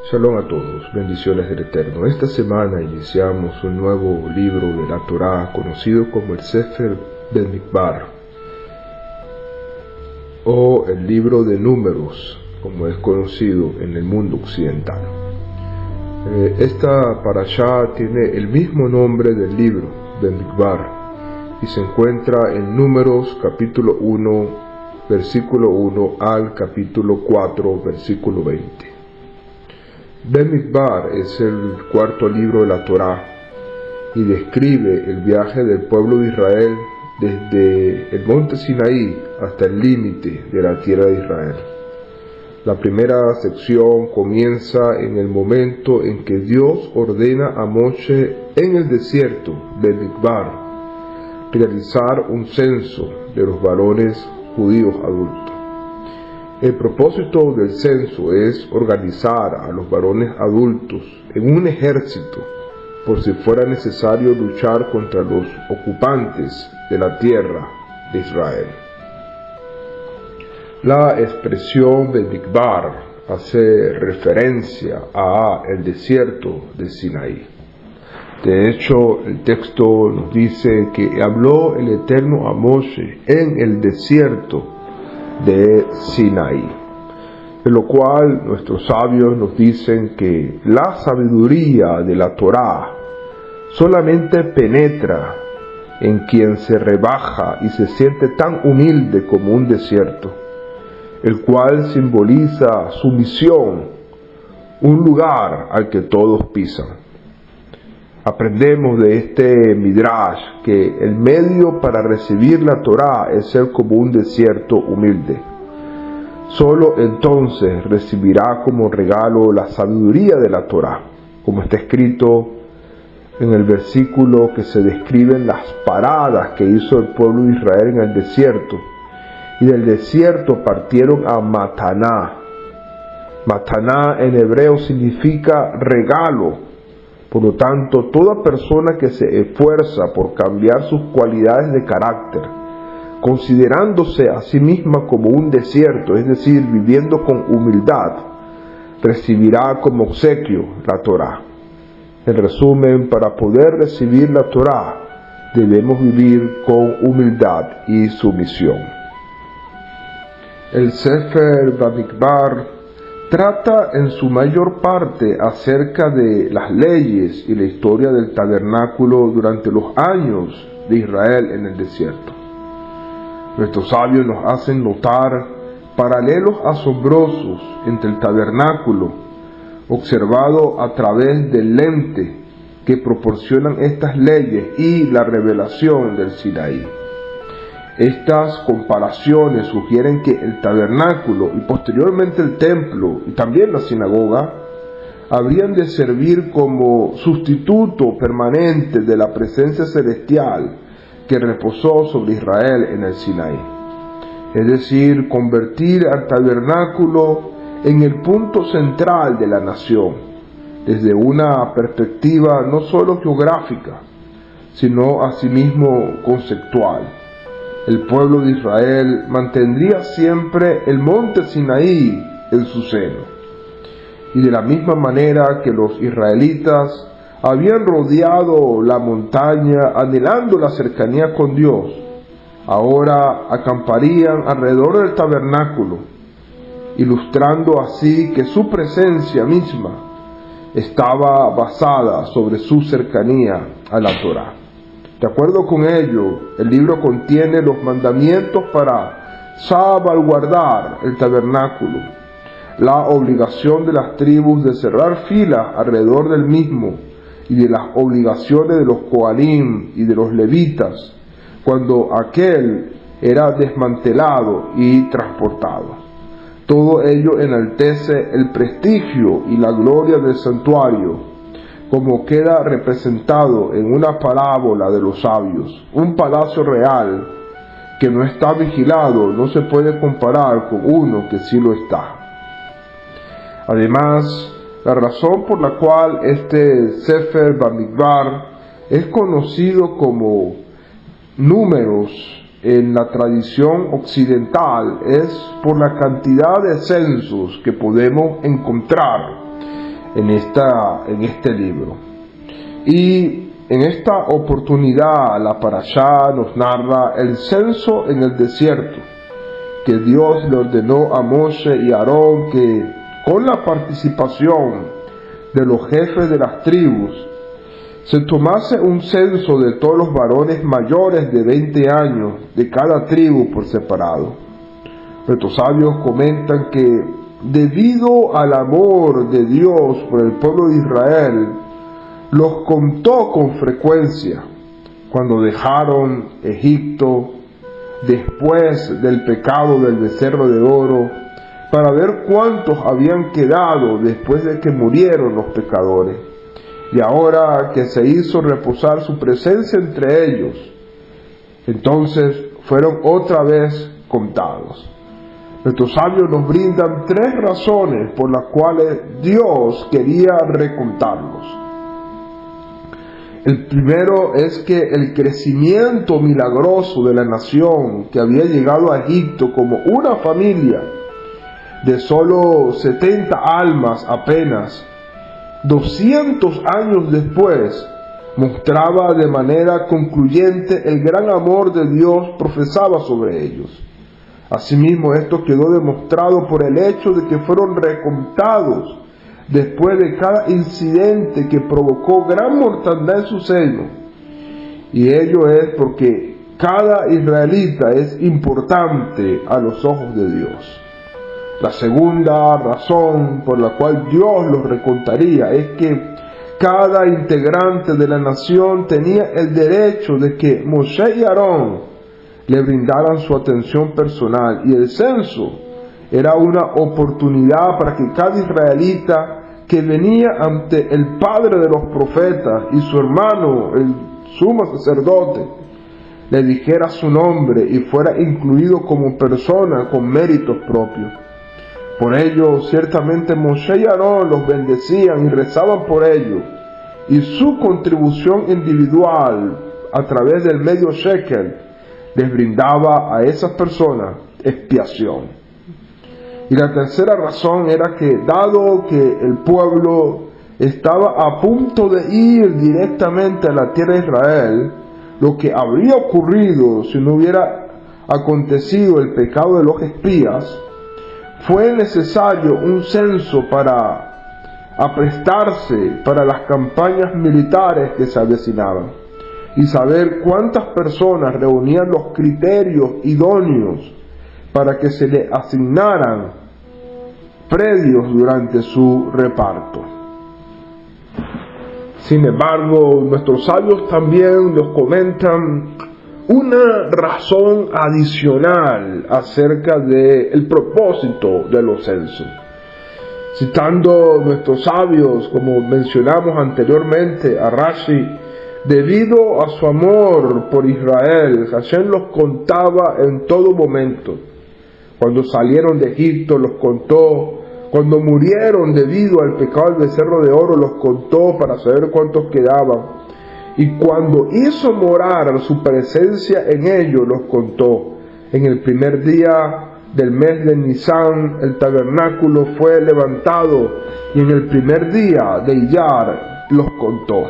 Shalom a todos, bendiciones del Eterno. Esta semana iniciamos un nuevo libro de la Torá conocido como el Sefer Bamidbar o el libro de números, como es conocido en el mundo occidental. Esta parashá tiene el mismo nombre del libro, Bamidbar, y se encuentra en Números capítulo 1, versículo 1 al capítulo 4, versículo 20. Bamidbar es el cuarto libro de la Torá y describe el viaje del pueblo de Israel desde el monte Sinaí hasta el límite de la tierra de Israel. La primera sección comienza en el momento en que Dios ordena a Moshe en el desierto de Bamidbar realizar un censo de los varones judíos adultos. El propósito del censo es organizar a los varones adultos en un ejército por si fuera necesario luchar contra los ocupantes de la tierra de Israel. La expresión Bamidbar hace referencia a el desierto de Sinaí. De hecho, el texto nos dice que habló el Eterno a Moshe en el desierto de Sinaí, de lo cual nuestros sabios nos dicen que la sabiduría de la Torá solamente penetra en quien se rebaja y se siente tan humilde como un desierto, el cual simboliza sumisión, un lugar al que todos pisan. Aprendemos de este Midrash que el medio para recibir la Torá es ser como un desierto humilde. Solo entonces recibirá como regalo la sabiduría de la Torá, como está escrito en el versículo que se describen las paradas que hizo el pueblo de Israel en el desierto. Y del desierto partieron a Mataná. Mataná en hebreo significa regalo. Por lo tanto, toda persona que se esfuerza por cambiar sus cualidades de carácter, considerándose a sí misma como un desierto, es decir, viviendo con humildad, recibirá como obsequio la Torá. En resumen, para poder recibir la Torá, debemos vivir con humildad y sumisión. El Sefer Bamidbar trata en su mayor parte acerca de las leyes y la historia del tabernáculo durante los años de Israel en el desierto. Nuestros sabios nos hacen notar paralelos asombrosos entre el tabernáculo observado a través del lente que proporcionan estas leyes y la revelación del Sinaí. Estas comparaciones sugieren que el tabernáculo y posteriormente el templo y también la sinagoga habrían de servir como sustituto permanente de la presencia celestial que reposó sobre Israel en el Sinaí. Es decir, convertir al tabernáculo en el punto central de la nación, desde una perspectiva no solo geográfica, sino asimismo conceptual. El pueblo de Israel mantendría siempre el monte Sinaí en su seno. Y de la misma manera que los israelitas habían rodeado la montaña anhelando la cercanía con Dios, ahora acamparían alrededor del tabernáculo, ilustrando así que su presencia misma estaba basada sobre su cercanía a la Torá. De acuerdo con ello, el libro contiene los mandamientos para salvaguardar el tabernáculo, la obligación de las tribus de cerrar filas alrededor del mismo y de las obligaciones de los Cohanim y de los levitas cuando aquel era desmantelado y transportado. Todo ello enaltece el prestigio y la gloria del santuario, como queda representado en una parábola de los sabios. Un palacio real que no está vigilado no se puede comparar con uno que sí lo está. Además, la razón por la cual este Sefer Bamidbar es conocido como Números en la tradición occidental es por la cantidad de censos que podemos encontrar en este libro. Y en esta oportunidad la parashá nos narra el censo en el desierto, que Dios le ordenó a Moshe y Aarón que, con la participación de los jefes de las tribus, se tomase un censo de todos los varones mayores de 20 años de cada tribu por separado. Nuestros sabios comentan que debido al amor de Dios por el pueblo de Israel, los contó con frecuencia cuando dejaron Egipto después del pecado del becerro de oro, para ver cuántos habían quedado después de que murieron los pecadores. Y ahora que se hizo reposar su presencia entre ellos, entonces fueron otra vez contados. Nuestros sabios nos brindan 3 razones por las cuales Dios quería recontarlos. El primero es que el crecimiento milagroso de la nación que había llegado a Egipto como una familia de solo 70 almas apenas, 200 años después, mostraba de manera concluyente el gran amor de Dios profesaba sobre ellos. Asimismo, esto quedó demostrado por el hecho de que fueron recontados después de cada incidente que provocó gran mortandad en su seno. Y ello es porque cada israelita es importante a los ojos de Dios. La segunda razón por la cual Dios los recontaría es que cada integrante de la nación tenía el derecho de que Moshe y Aarón le brindaran su atención personal, y el censo era una oportunidad para que cada israelita que venía ante el padre de los profetas y su hermano, el sumo sacerdote, le dijera su nombre y fuera incluido como persona con méritos propios. Por ello, ciertamente Moshe y Aarón los bendecían y rezaban por ellos, y su contribución individual a través del medio shekel les brindaba a esas personas expiación. Y la tercera razón era que, dado que el pueblo estaba a punto de ir directamente a la tierra de Israel, lo que habría ocurrido si no hubiera acontecido el pecado de los espías, fue necesario un censo para aprestarse para las campañas militares que se avecinaban y saber cuántas personas reunían los criterios idóneos para que se le asignaran predios durante su reparto. Sin embargo, nuestros sabios también nos comentan una razón adicional acerca del propósito de los censos. Citando nuestros sabios, como mencionamos anteriormente a Rashi, debido a su amor por Israel, Hashem los contaba en todo momento. Cuando salieron de Egipto los contó, cuando murieron debido al pecado del becerro de oro los contó para saber cuántos quedaban. Y cuando hizo morar su presencia en ellos, los contó. En el primer día del mes de Nisan, el tabernáculo fue levantado, y en el primer día de Iyar los contó.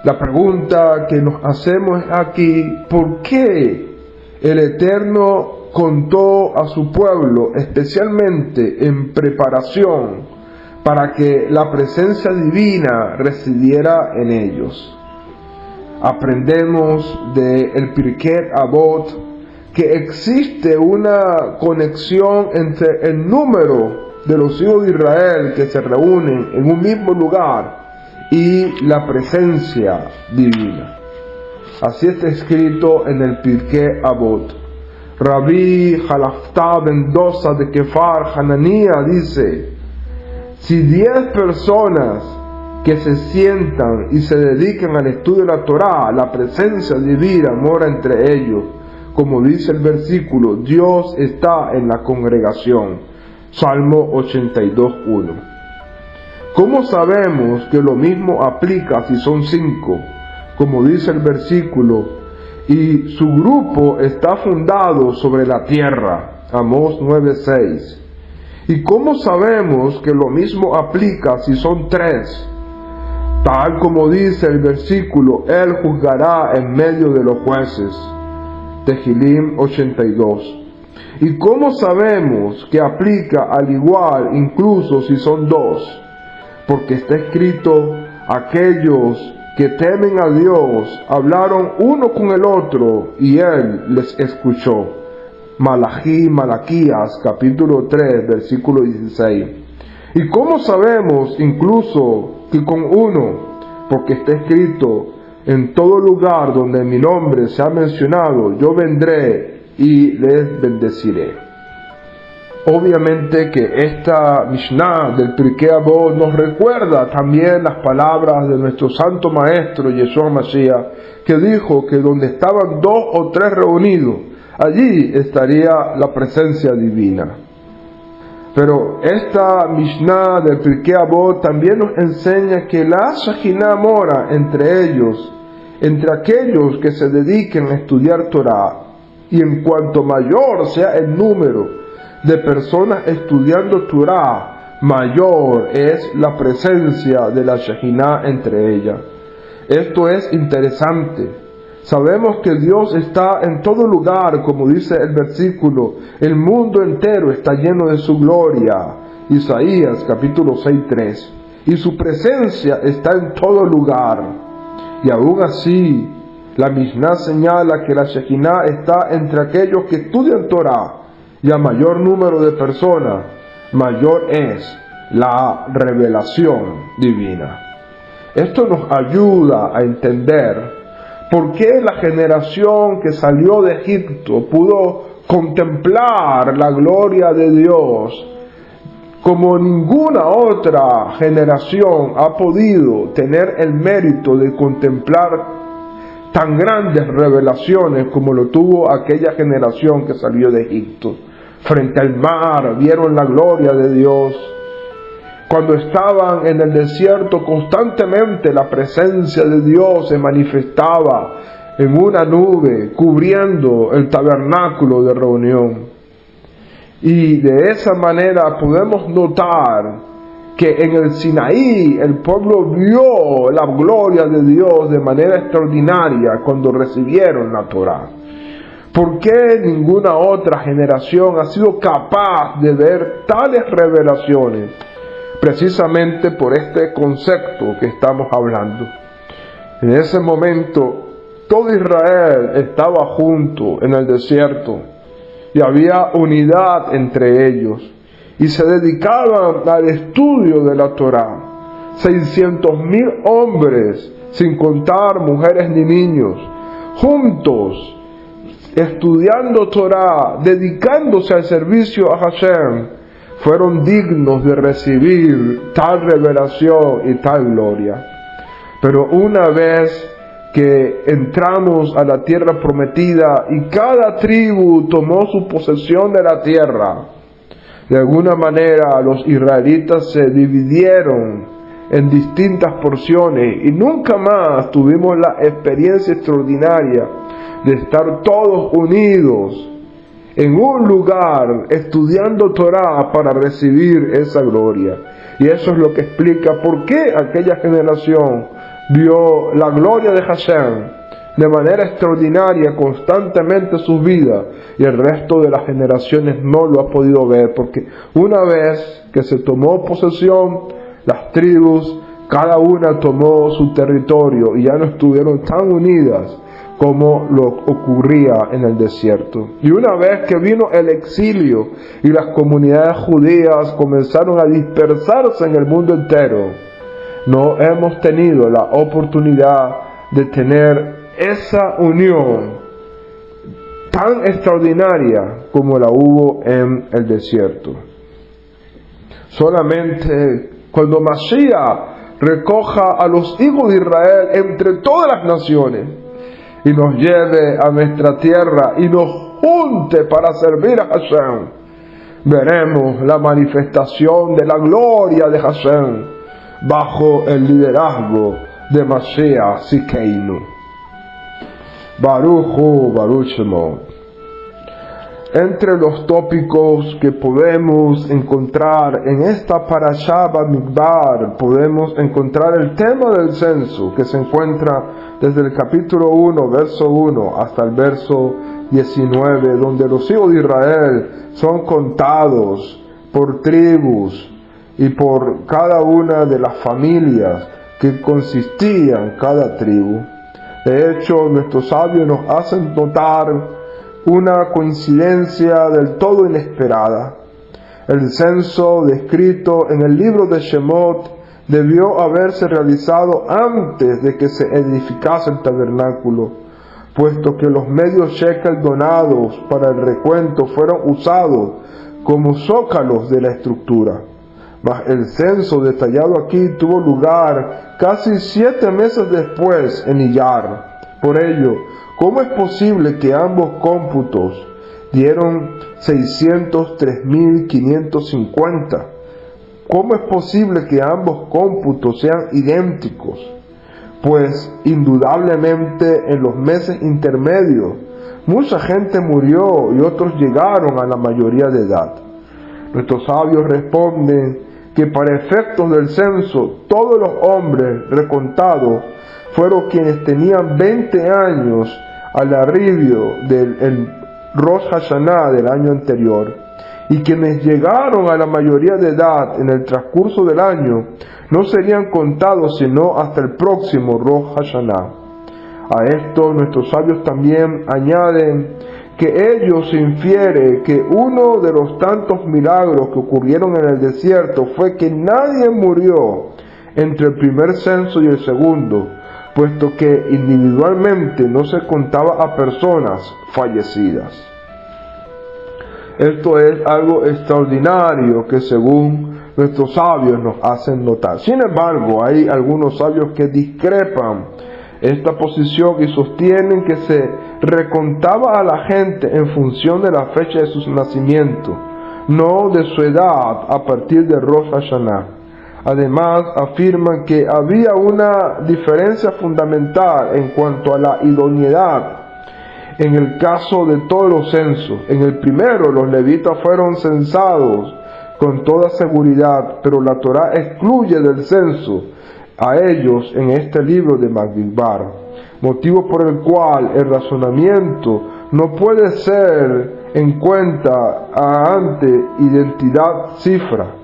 La pregunta que nos hacemos aquí, ¿por qué el Eterno contó a su pueblo, especialmente en preparación para que la presencia divina residiera en ellos? Aprendemos del Pirkei Avot que existe una conexión entre el número de los hijos de Israel que se reúnen en un mismo lugar y la presencia divina. Así está escrito en el Pirkei Avot. Rabbi Halaftah ben Dosa de Kefar Hananía dice: si 10 personas que se sientan y se dediquen al estudio de la Torá, la presencia divina mora entre ellos. Como dice el versículo, Dios está en la congregación. Salmo 82:1. ¿Cómo sabemos que lo mismo aplica si son 5? Como dice el versículo, y su grupo está fundado sobre la tierra. Amós 9:6. ¿Y cómo sabemos que lo mismo aplica si son tres? Tal como dice el versículo, Él juzgará en medio de los jueces. Tehilim 82. ¿Y cómo sabemos que aplica al igual incluso si son dos? Porque está escrito, aquellos que temen a Dios hablaron uno con el otro y Él les escuchó. Malaquías capítulo 3 versículo 16. ¿Y cómo sabemos incluso que con uno? Porque está escrito, en todo lugar donde mi nombre sea mencionado, yo vendré y les bendeciré. Obviamente que esta Mishnah del Pirkei Avot nos recuerda también las palabras de nuestro santo maestro Yeshua Mashiach, que dijo que donde estaban dos o tres reunidos, allí estaría la presencia divina. Pero esta Mishnah del Pirkei Avot también nos enseña que la Shejinah mora entre ellos, entre aquellos que se dediquen a estudiar Torah, y en cuanto mayor sea el número de personas estudiando Torah, mayor es la presencia de la Shejinah entre ellas. Esto es interesante. Sabemos que Dios está en todo lugar, como dice el versículo, el mundo entero está lleno de su gloria. Isaías capítulo 6:3. Y su presencia está en todo lugar. Y aún así, la Mishnah señala que la Shejinah está entre aquellos que estudian Torah, y a mayor número de personas, mayor es la revelación divina. Esto nos ayuda a entender por qué la generación que salió de Egipto pudo contemplar la gloria de Dios como ninguna otra generación ha podido tener el mérito de contemplar tan grandes revelaciones como lo tuvo aquella generación que salió de Egipto. Frente al mar vieron la gloria de Dios. Cuando estaban en el desierto, constantemente la presencia de Dios se manifestaba en una nube cubriendo el tabernáculo de reunión. Y de esa manera podemos notar que en el Sinaí el pueblo vio la gloria de Dios de manera extraordinaria cuando recibieron la Torá. ¿Por qué ninguna otra generación ha sido capaz de ver tales revelaciones? Precisamente por este concepto que estamos hablando. En ese momento, todo Israel estaba junto en el desierto y había unidad entre ellos y se dedicaban al estudio de la Torá. 600,000 hombres, sin contar mujeres ni niños, juntos, estudiando Torah, dedicándose al servicio a Hashem, fueron dignos de recibir tal revelación y tal gloria. Pero una vez que entramos a la tierra prometida y cada tribu tomó su posesión de la tierra, de alguna manera los israelitas se dividieron en distintas porciones y nunca más tuvimos la experiencia extraordinaria de estar todos unidos en un lugar estudiando Torah para recibir esa gloria. Y eso es lo que explica por qué aquella generación vio la gloria de Hashem de manera extraordinaria constantemente en sus vidas, y el resto de las generaciones no lo ha podido ver, porque una vez que se tomó posesión, las tribus, cada una tomó su territorio y ya no estuvieron tan unidas como lo ocurría en el desierto. Y una vez que vino el exilio y las comunidades judías comenzaron a dispersarse en el mundo entero, no hemos tenido la oportunidad de tener esa unión tan extraordinaria como la hubo en el desierto. Solamente cuando Mashiach recoja a los hijos de Israel entre todas las naciones y nos lleve a nuestra tierra y nos junte para servir a Hashem, veremos la manifestación de la gloria de Hashem bajo el liderazgo de Mashiach Tzidkeinu. Baruch Hu, Baruch Shemo. Entre los tópicos que podemos encontrar en esta Parashá Bamidbar, podemos encontrar el tema del censo, que se encuentra desde el capítulo 1, verso 1, hasta el verso 19, donde los hijos de Israel son contados por tribus y por cada una de las familias que consistían cada tribu. De hecho, nuestros sabios nos hacen notar una coincidencia del todo inesperada. El censo descrito en el libro de Shemot debió haberse realizado antes de que se edificase el tabernáculo, puesto que los medios shekel donados para el recuento fueron usados como zócalos de la estructura. Mas el censo detallado aquí tuvo lugar casi 7 meses después en Iyar. Por ello, ¿cómo es posible que ambos cómputos dieron 603.550? ¿Cómo es posible que ambos cómputos sean idénticos? Pues indudablemente en los meses intermedios mucha gente murió y otros llegaron a la mayoría de edad. Nuestros sabios responden que para efectos del censo todos los hombres recontados fueron quienes tenían 20 años al arribo del Rosh Hashanah del año anterior, y quienes llegaron a la mayoría de edad en el transcurso del año no serían contados sino hasta el próximo Rosh Hashanah. A esto nuestros sabios también añaden que ello se infiere que uno de los tantos milagros que ocurrieron en el desierto fue que nadie murió entre el primer censo y el segundo, puesto que individualmente no se contaba a personas fallecidas. Esto es algo extraordinario que según nuestros sabios nos hacen notar. Sin embargo, hay algunos sabios que discrepan esta posición y sostienen que se recontaba a la gente en función de la fecha de su nacimiento, no de su edad a partir de Rosh Hashanah. Además, afirman que había una diferencia fundamental en cuanto a la idoneidad en el caso de todos los censos. En el primero, los levitas fueron censados con toda seguridad, pero la Torá excluye del censo a ellos en este libro de Bamidbar, motivo por el cual el razonamiento no puede ser en cuenta ante identidad cifra.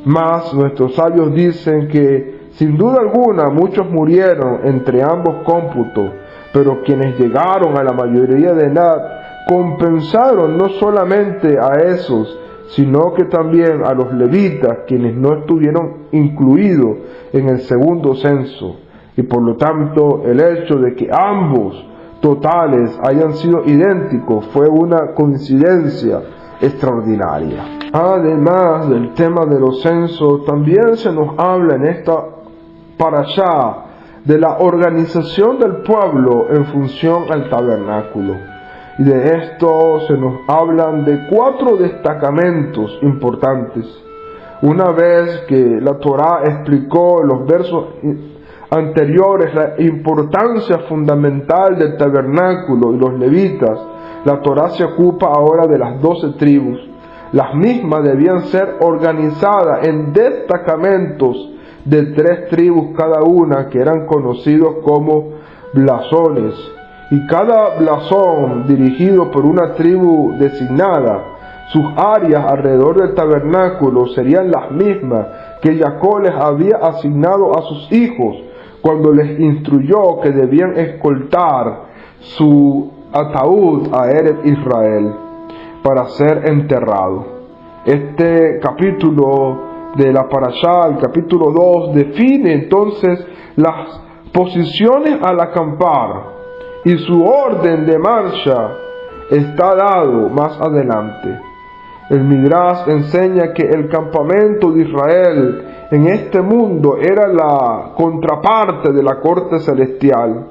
Mas nuestros sabios dicen que sin duda alguna muchos murieron entre ambos cómputos, pero quienes llegaron a la mayoría de edad compensaron no solamente a esos, sino que también a los levitas, quienes no estuvieron incluidos en el segundo censo, y por lo tanto el hecho de que ambos totales hayan sido idénticos fue una coincidencia extraordinaria. Además del tema de los censos, también se nos habla en esta parashá de la organización del pueblo en función al tabernáculo. Y de esto se nos hablan de 4 destacamentos importantes. Una vez que la Torá explicó en los versos anteriores la importancia fundamental del tabernáculo y los levitas, la Torá se ocupa ahora de las 12 tribus. Las mismas debían ser organizadas en destacamentos de 3 tribus cada una, que eran conocidos como blasones, y cada blasón dirigido por una tribu designada. Sus áreas alrededor del tabernáculo serían las mismas que Jacob les había asignado a sus hijos cuando les instruyó que debían escoltar su ataúd a Eretz Israel para ser enterrado. Este capítulo de la Parashá, el capítulo 2, define entonces las posiciones al acampar, y su orden de marcha está dado más adelante. El Midrash enseña que el campamento de Israel en este mundo era la contraparte de la corte celestial,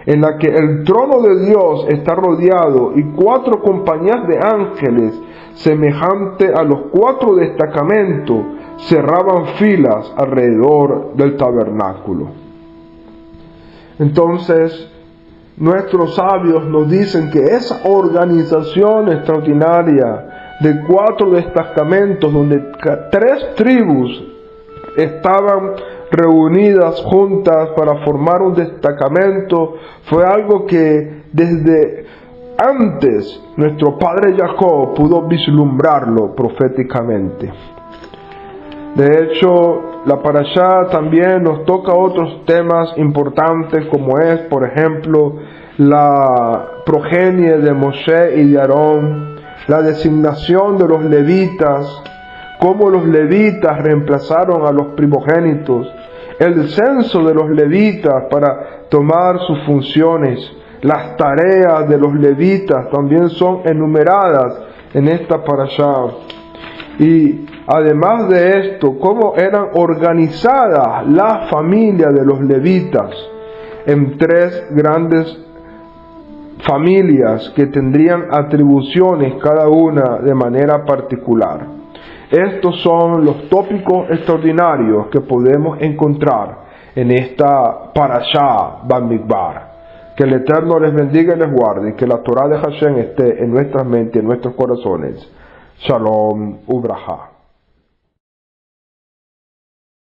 en la que el trono de Dios está rodeado y 4 compañías de ángeles, semejante a los 4 destacamentos, cerraban filas alrededor del tabernáculo. Entonces, nuestros sabios nos dicen que esa organización extraordinaria de 4 destacamentos, donde 3 tribus estaban reunidas juntas para formar un destacamento, fue algo que desde antes nuestro padre Jacob pudo vislumbrarlo proféticamente. De hecho, la parashá también nos toca otros temas importantes, como es, por ejemplo, la progenie de Moshe y de Aarón, la designación de los levitas, cómo los levitas reemplazaron a los primogénitos, el censo de los levitas para tomar sus funciones. Las tareas de los levitas también son enumeradas en esta parashá. Y además de esto, cómo eran organizadas las familias de los levitas en 3 grandes familias que tendrían atribuciones cada una de manera particular. Estos son los tópicos extraordinarios que podemos encontrar en esta parashá Bamidbar. Que el Eterno les bendiga y les guarde, y que la Torah de Hashem esté en nuestras mentes y en nuestros corazones. Shalom Ubraja.